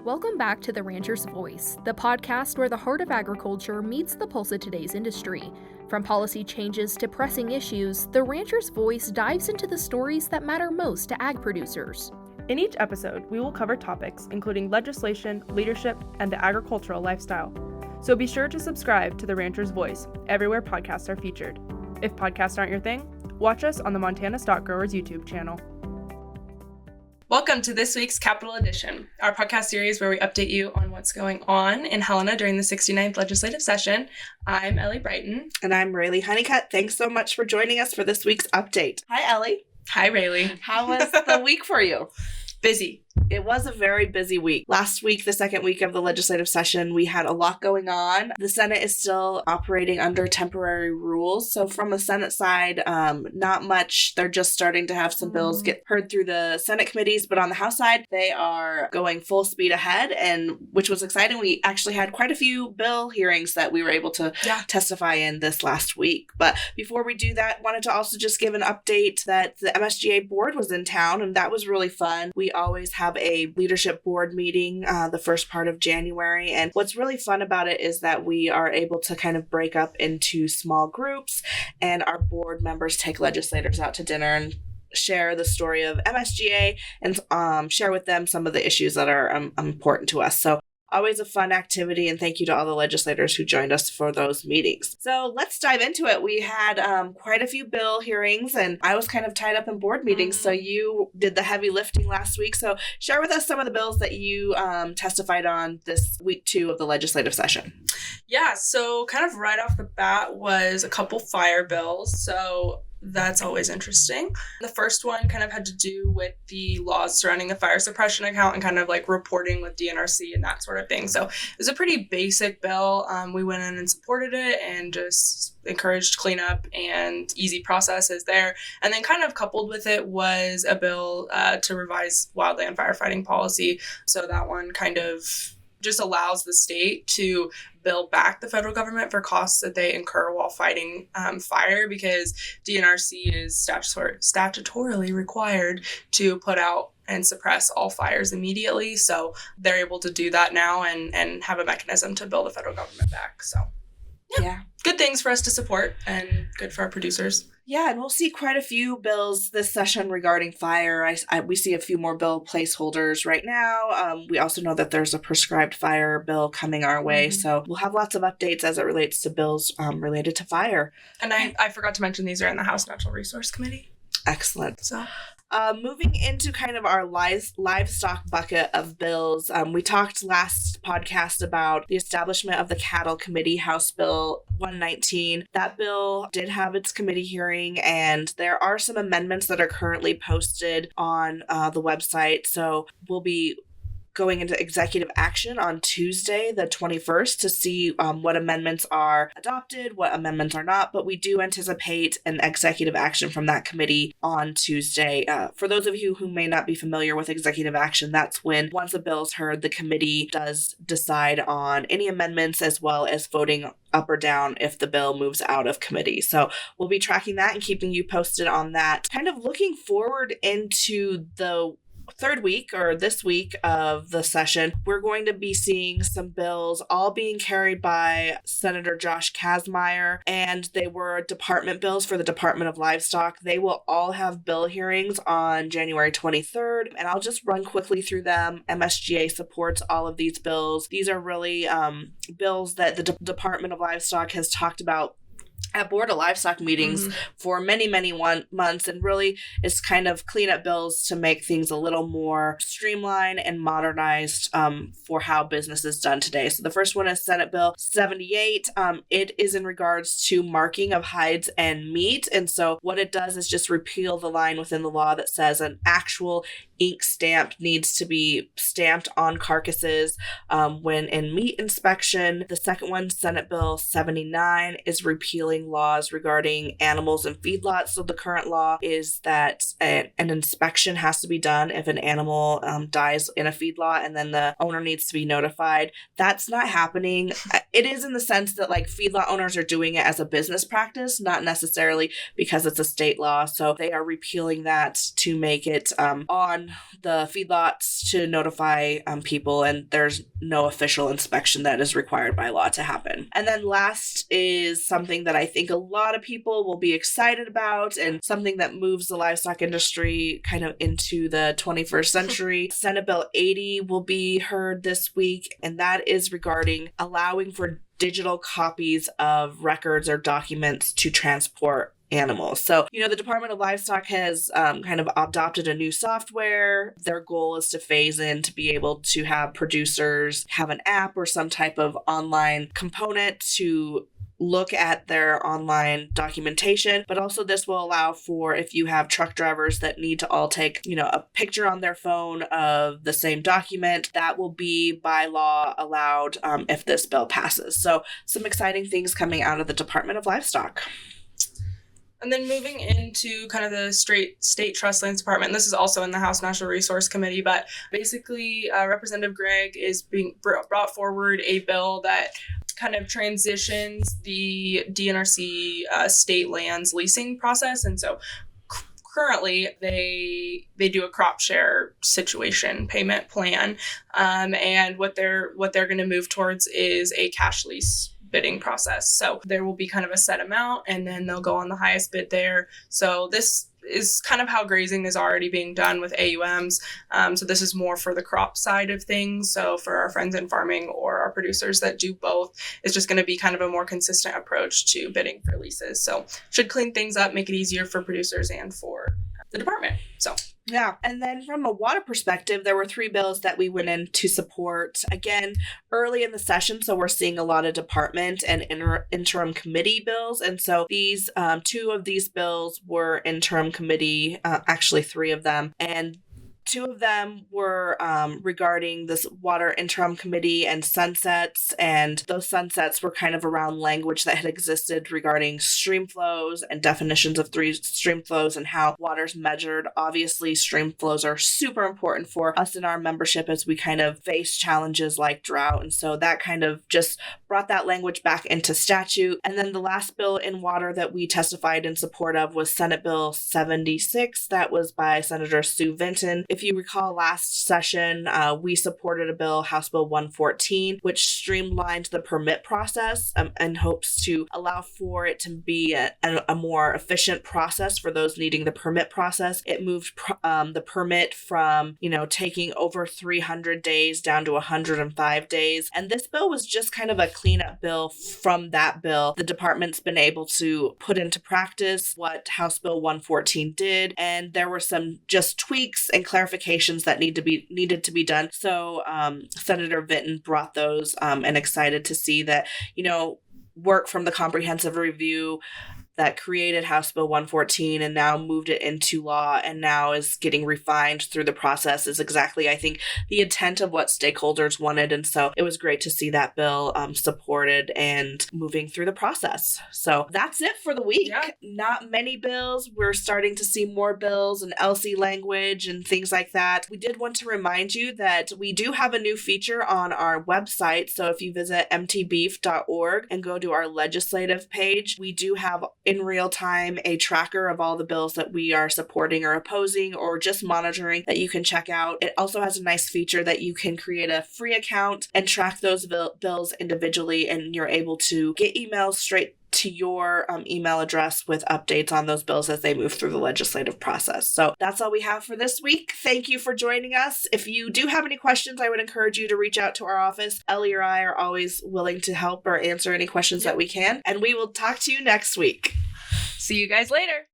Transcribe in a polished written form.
Welcome back to The Rancher's Voice, the podcast where the heart of agriculture meets the pulse of today's industry. From policy changes to pressing issues, The Rancher's Voice dives into the stories that matter most to ag producers. In each episode, we will cover topics including legislation, leadership, and the agricultural lifestyle. So be sure to subscribe to The Rancher's Voice everywhere podcasts are featured. If podcasts aren't your thing, watch us on the Montana Stockgrowers YouTube channel. Welcome to this week's Capital Edition, our podcast series where we update you on what's going on in Helena during the 69th legislative session. I'm Ellie Brighton. And I'm Rayleigh Honeycutt. Thanks so much for joining us for this week's update. Hi, Ellie. Hi, Rayleigh. How was the week for you? Busy. It was a very busy week. Last week, the second week of the legislative session, we had a lot going on. The Senate is still operating under temporary rules. So from the Senate side, not much. They're just starting to have some bills get heard through the Senate committees. But on the House side, they are going full speed ahead, and which was exciting. We actually had quite a few bill hearings that we were able to testify in this last week. But before we do that, wanted to also just give an update that the MSGA board was in town, and that was really fun. We always have a leadership board meeting the first part of January, and what's really fun about it is that we are able to kind of break up into small groups, and our board members take legislators out to dinner and share the story of MSGA and share with them some of the issues that are important to us. So always a fun activity, and thank you to all the legislators who joined us for those meetings. So let's dive into it. We had quite a few bill hearings, and I was kind of tied up in board meetings, so you did the heavy lifting last week. So share with us some of the bills that you testified on this week 2 of the legislative session. Yeah, so kind of right off the bat was a couple fire bills. So that's always interesting. The first one kind of had to do with the laws surrounding the fire suppression account and kind of like reporting with DNRC and that sort of thing. So it was a pretty basic bill. We went in and supported it and just encouraged cleanup and easy processes there. And then kind of coupled with it was a bill to revise wildland firefighting policy. So that one kind of just allows the state to bill back the federal government for costs that they incur while fighting fire, because DNRC is statutorily required to put out and suppress all fires immediately. So they're able to do that now and have a mechanism to bill the federal government back. So yeah. Good things for us to support and good for our producers. Yeah, and we'll see quite a few bills this session regarding fire. We see a few more bill placeholders right now. We also know that there's a prescribed fire bill coming our way, so we'll have lots of updates as it relates to bills related to fire. And I forgot to mention these are in the House Natural Resource Committee. Excellent. So moving into kind of our livestock bucket of bills, we talked last podcast about the establishment of the Cattle Committee, House Bill 119. That bill did have its committee hearing, and there are some amendments that are currently posted on the website. So we'll be going into executive action on Tuesday, the 21st, to see what amendments are adopted, what amendments are not, but we do anticipate an executive action from that committee on Tuesday. For those of you who may not be familiar with executive action, that's when, once a bill is heard, the committee does decide on any amendments as well as voting up or down if the bill moves out of committee. So we'll be tracking that and keeping you posted on that. Kind of looking forward into the third week or this week of the session, we're going to be seeing some bills all being carried by Senator Josh Kazmaier, and they were department bills for the Department of Livestock. They will all have bill hearings on January 23rd, and I'll just run quickly through them. MSGA supports all of these bills. These are really bills that the Department of Livestock has talked about at Board of Livestock meetings for many months, and really is kind of cleanup bills to make things a little more streamlined and modernized for how business is done today. So the first one is Senate Bill 78. It is in regards to marking of hides and meat. And so what it does is just repeal the line within the law that says an actual ink stamp needs to be stamped on carcasses when in meat inspection. The second one, Senate Bill 79, is repealing repealing laws regarding animals and feedlots. So the current law is that an inspection has to be done if an animal dies in a feedlot, and then the owner needs to be notified. That's not happening. It is in the sense that like feedlot owners are doing it as a business practice, not necessarily because it's a state law. So they are repealing that to make it on the feedlots to notify people, and there's no official inspection that is required by law to happen. And then last is something that I think a lot of people will be excited about, and something that moves the livestock industry kind of into the 21st century. Senate Bill 80 will be heard this week, and that is regarding allowing for digital copies of records or documents to transport animals. So, the Department of Livestock has kind of adopted a new software. Their goal is to phase in to be able to have producers have an app or some type of online component to look at their online documentation, but also this will allow for if you have truck drivers that need to all take, a picture on their phone of the same document, that will be by law allowed if this bill passes. So some exciting things coming out of the Department of Livestock. And then moving into kind of the state trust lands department, this is also in the House Natural Resource Committee, but basically Representative Gregg is being brought forward a bill that kind of transitions the DNRC state lands leasing process. And so currently they do a crop share situation payment plan. And what they're going to move towards is a cash lease bidding process. So there will be kind of a set amount, and then they'll go on the highest bid there. So this is kind of how grazing is already being done with AUMs. So this is more for the crop side of things. So for our friends in farming or our producers that do both, it's just going to be kind of a more consistent approach to bidding for leases. So should clean things up, make it easier for producers and for the department. So yeah. And then from a water perspective, there were 3 bills that we went in to support, again, early in the session. So we're seeing a lot of department and interim committee bills. And so these 2 of these bills were interim committee, actually 3 of them. And 2 of them were regarding this water interim committee and sunsets, and those sunsets were kind of around language that had existed regarding stream flows and definitions of 3 stream flows and how water's measured. Obviously, stream flows are super important for us in our membership as we kind of face challenges like drought, and so that kind of just brought that language back into statute. And then the last bill in water that we testified in support of was Senate Bill 76. That was by Senator Sue Vinton. If you recall last session, we supported a bill, House Bill 114, which streamlined the permit process and hopes to allow for it to be a more efficient process for those needing the permit process. It moved the permit from, taking over 300 days down to 105 days. And this bill was just kind of a cleanup bill from that bill. The department's been able to put into practice what House Bill 114 did, and there were some just tweaks and clarifications that needed to be done. So Senator Vinton brought those and excited to see that, work from the comprehensive review that created House Bill 114 and now moved it into law and now is getting refined through the process is exactly, I think, the intent of what stakeholders wanted. And so it was great to see that bill supported and moving through the process. So that's it for the week. Yeah. Not many bills. We're starting to see more bills and LC language and things like that. We did want to remind you that we do have a new feature on our website. So if you visit mtbeef.org and go to our legislative page, we do have in real time a tracker of all the bills that we are supporting or opposing or just monitoring that you can check out. It also has a nice feature that you can create a free account and track those bills individually, and you're able to get emails straight to your email address with updates on those bills as they move through the legislative process. So that's all we have for this week. Thank you for joining us. If you do have any questions, I would encourage you to reach out to our office. Ellie or I are always willing to help or answer any questions that we can, and we will talk to you next week. See you guys later.